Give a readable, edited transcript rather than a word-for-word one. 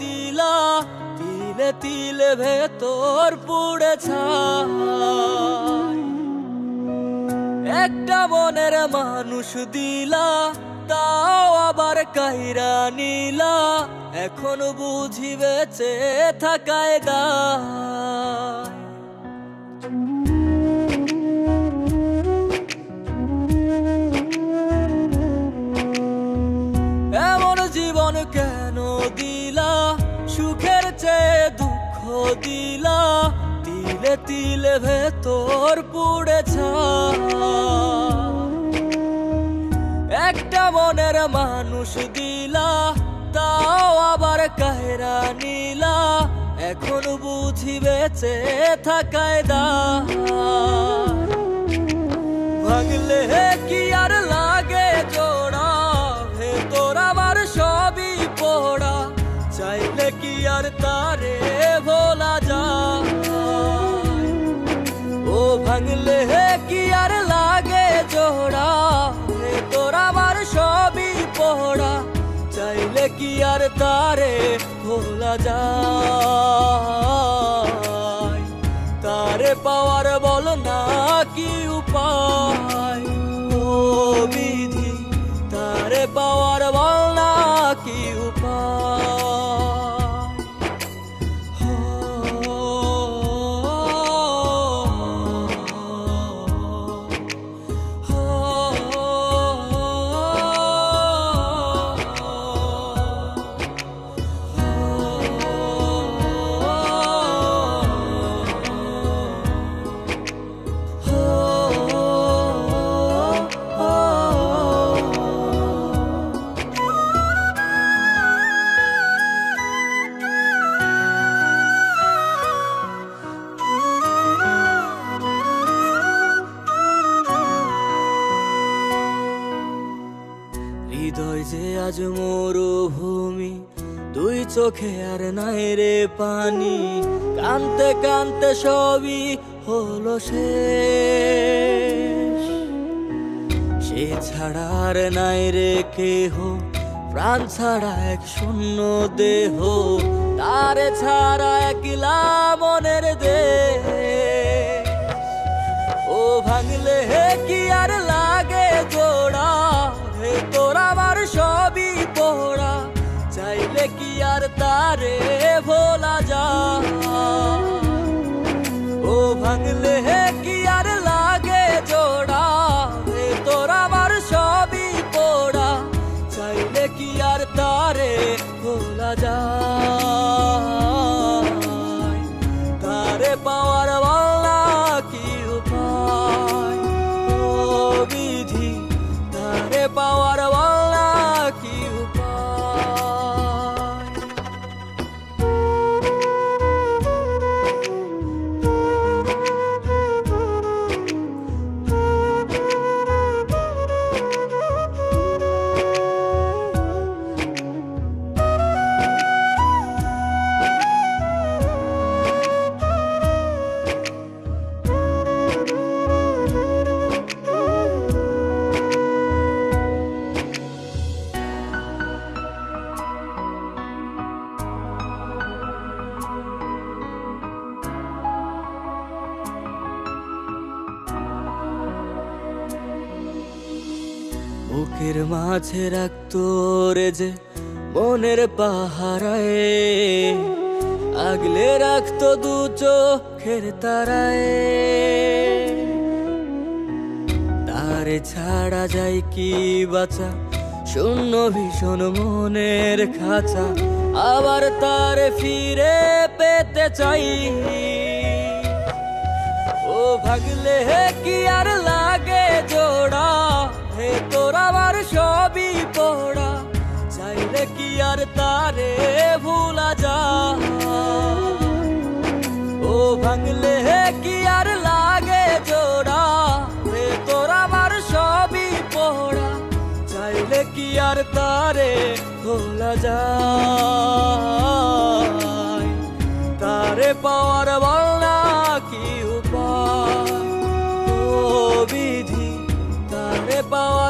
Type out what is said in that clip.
দিলা, তিলে তিলে ভেতর পুড়ে ছাই। একটা মনের মানুষ দিলা, তাও আবার কাইরা নিলা, এখন বুঝি বেঁচে থাকায় দায়। এমন জীবন কেন দিলা, সুখের চেয়ে দুঃখ দিলা, তিলে তিলে ভেতর পুড়ে ছাই। একটা মনের মানুষ দিলা, তাও আবার কাহেরা নিলা, এখন বুঝি বেঁচে থাকায় দায়। ভাঙলে কি আর লাগে জোড়া, ভেতর আমার সবই পোড়া, চাইলে কি আর তারে ভোলা যায়। ও ভাঙলে কি আর লাগে জোড়া, ভেতর আমার সবই পোড়া, চাইলে কি আর তারে ভোলা যায়। তারে পাওয়ার বল না কি উপায়, ও বিধি তারে পাওয়ার বল না কি উপায়। হৃদয় যে আজ মরুভূমি, দুই চোখে আর নাই রে পানি, কানতে কানতে সবই হলো শেষ। সে ছাড়া আর নাই রে কেহ, প্রাণ ছাড়া এক শূন্য দেহ, তারে ছাড়া একলা মনের দেহ। ও ভাঙলে কি আর লাগে জোড়া, ভেতর আমার সবই পোড়া, চাইলে কি আর তারে ভোলা যায়। ও ভাঙলে কি আর লাগে জোড়া, ভেতর আমার সবই পোড়া, চাইলে কি আর তারে ভোলা যায়। তারে পাওয়ার বলা কি উপায়, ও বিধি তারে পাওয়ার বলা কি উপায়। বুকের মাঝে রাখতো রে যে মনের পাহারায়, আগলে রাখতো দু চোখের তারায়। তারে ছাড়া যায় কি বাঁচা, শূন্য ভীষণ মনের খাঁচা, আবার তারে ফিরে পেতে চাই। ও ভাগলে কি আর লাগে জোড়া, ভেতর আমার সবই পোড়া, চাইলে কি আর তারে ভুলা যায়। ও ভাঙলে কি আর লাগে জোড়া, ভেতর আমার সবই পোড়া, চাইলে কি আর তারে ভোলা যায়। তারে পাওয়ার বল না কি উপায়, ও বিধি তারে পাওয়ার